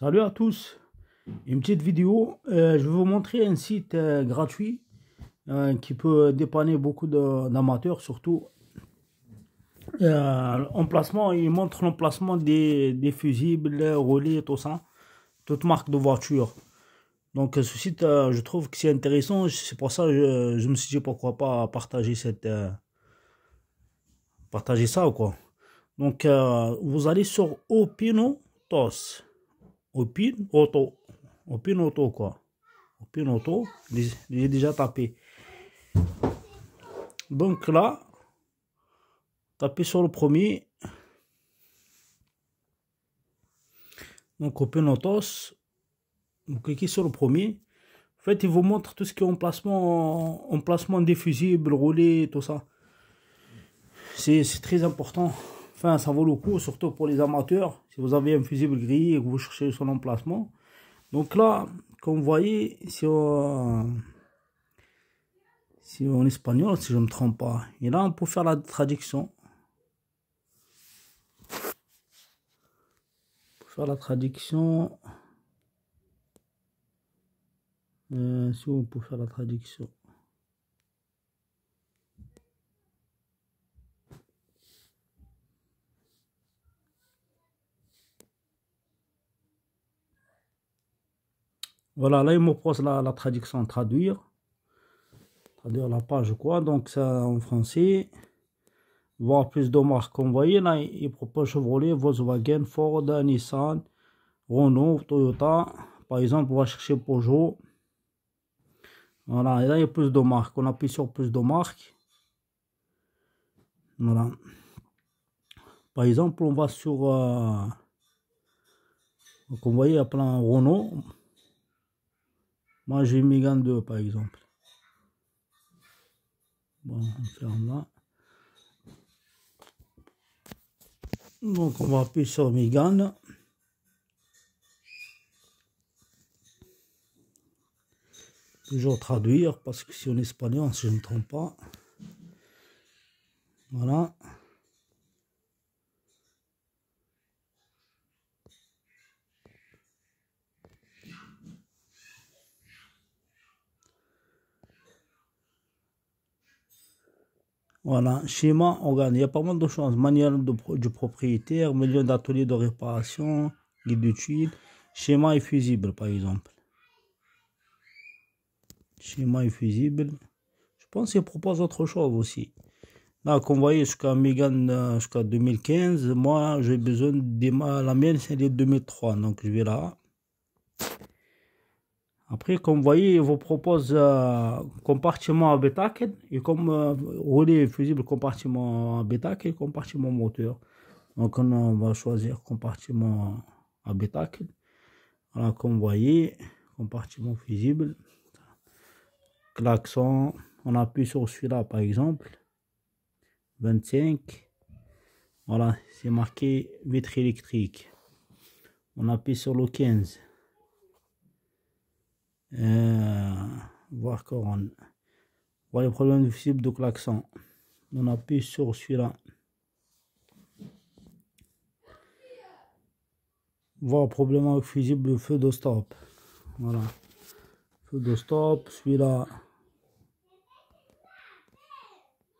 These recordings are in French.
Salut à tous, une petite vidéo. Je vais vous montrer un site gratuit qui peut dépanner beaucoup d'amateurs, surtout. Emplacement, il montre l'emplacement des fusibles, relais, tout ça, toute marque de voiture. Donc ce site, je trouve que c'est intéressant. C'est pour ça que je me suis dit pourquoi pas partager partager ça ou quoi. Donc vous allez sur Opinotos. Opin Auto quoi. Opin Auto, j'ai déjà tapé. Donc là, tapez sur le premier. Donc Opin Autos, vous cliquez sur le premier. En fait, il vous montre tout ce qui est emplacement des fusibles, relais, tout ça. C'est très important. Enfin, ça vaut le coup, surtout pour les amateurs. Si vous avez un fusible grillé et que vous cherchez son emplacement. Donc là, comme vous voyez, c'est en espagnol, si je ne me trompe pas. Et là, on peut faire la traduction. Faire la traduction. Si on peut faire la traduction. Voilà, là il me pose la traduction, traduire la page quoi, donc ça en français. Voir plus de marques, comme vous voyez là, il propose Chevrolet, Volkswagen, Ford, Nissan, Renault, Toyota. Par exemple, on va chercher Peugeot. Voilà, et là il y a plus de marques, on appuie sur plus de marques. Voilà. Par exemple, on va sur, comme vous voyez, il y a plein Renault. Moi j'ai Mégane 2 par exemple. Bon, on ferme là. Donc on va appuyer sur Mégane. Toujours traduire parce que c'est en espagnol si je ne me trompe pas. Voilà. Voilà, schéma organe. Il y a pas mal de choses. Manuel du propriétaire, milieu d'atelier de réparation, guide d'études, schéma et fusible par exemple. Schéma et fusible. Je pense qu'il propose autre chose aussi. Là, comme vous voyez, jusqu'à Mégane, jusqu'à 2015, moi j'ai besoin de la mienne, c'est de 2003. Donc je vais là. Après, comme vous voyez, il vous propose compartiment habitacle et comme relais fusible compartiment habitacle et compartiment moteur. Donc on va choisir compartiment habitacle. Voilà, comme vous voyez, compartiment fusible, klaxon. On appuie sur celui-là par exemple, 25. Voilà, c'est marqué vitre électrique. On appuie sur le 15. Voir couronne. Voilà le problème du fusible de klaxon. On appuie sur celui-là. Voir problème avec fusible feu de stop. Voilà. Feu de stop, celui-là.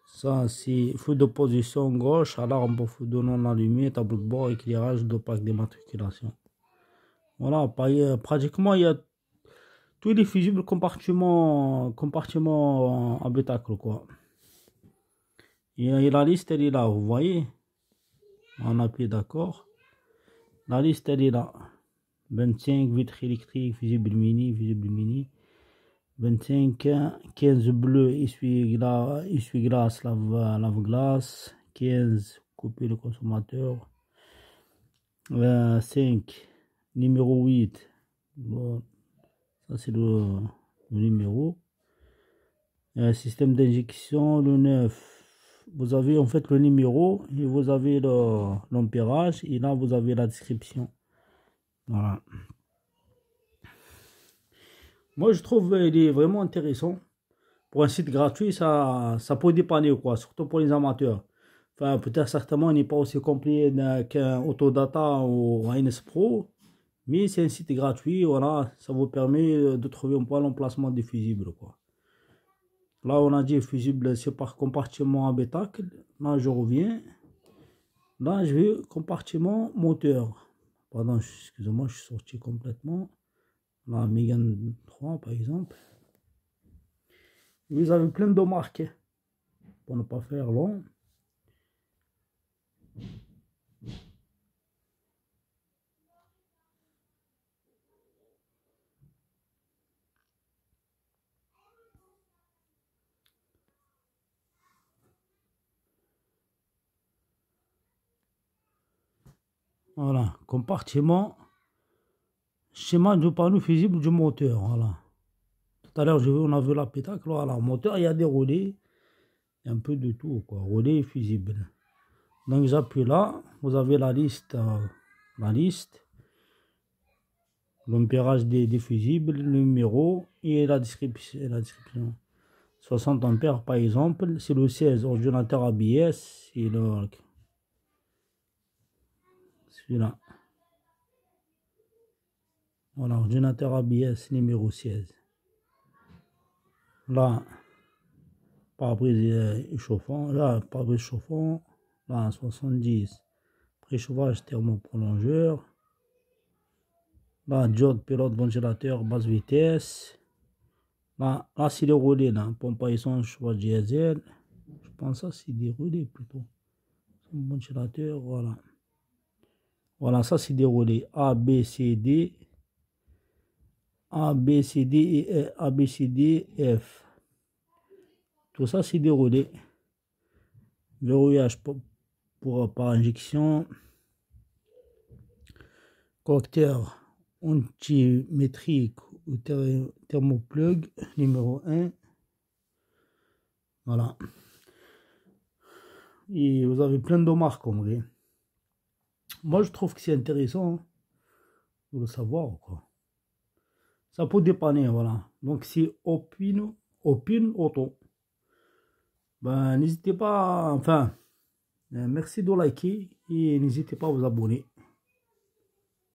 Ça, c'est feu de position gauche, alarme pour feu de non allumé, tableau de bord, éclairage de plaque d'immatriculation. Voilà, pratiquement, il y a tous les fusibles compartiments habitacle, quoi. Et la liste, elle est là, vous voyez. On appuie d'accord. La liste, elle est là. 25, vitres électriques, fusible mini. 25, 15 bleu, essuie-glace, lave-glace. 15, couper le consommateur. 5, numéro 8. Bon, ça c'est le numéro. Système d'injection, le 9. Vous avez en fait le numéro et vous avez l'ampérage et là vous avez la description. Voilà. Moi je trouve il est vraiment intéressant. Pour un site gratuit, ça peut dépanner quoi, surtout pour les amateurs. Enfin, peut-être certainement il n'est pas aussi complet qu'un Autodata ou un Pro, Mais c'est un site gratuit, voilà, ça vous permet de trouver un peu l'emplacement des fusibles, quoi. Là, on a dit fusible, c'est par compartiment habitacle. Là, je reviens. Là, je vais compartiment moteur. Pardon, excusez-moi, je suis sorti complètement. Là, Mégane 3, par exemple. Vous avez plein de marques, pour ne pas faire long. Voilà, compartiment, schéma de panneau fusible du moteur, voilà. Tout à l'heure, on a vu la pétacle, voilà, moteur, il y a des relais, il y a un peu de tout, quoi, relais et fusible. Donc j'appuie là, vous avez la liste, l'ampérage des fusibles, le numéro et la description. 60 ampères par exemple, c'est le 16, ordinateur ABS, et celui-là. Voilà, ordinateur ABS numéro 16. Là, pare-brise chauffant, là, pare-brise chauffant, là, 70, préchauffage thermoprolongeur, là, diode, pilote, ventilateur, basse vitesse, là c'est les relais, là, pompe à essence, choix diesel, je pense que ça c'est des relais plutôt, ventilateur, voilà. Voilà, ça c'est des relais A, B, C, D, A, B, C, D et A, B, C, D, F. Tout ça c'est des relais. Verrouillage par injection. Coacteur antimétrique ou thermoplug numéro 1. Voilà. Et vous avez plein de marques en vrai. Moi je trouve que c'est intéressant de le savoir, quoi. Ça peut dépanner, voilà. Donc c'est Opin Auto. Ben n'hésitez pas, enfin, merci de liker et n'hésitez pas à vous abonner.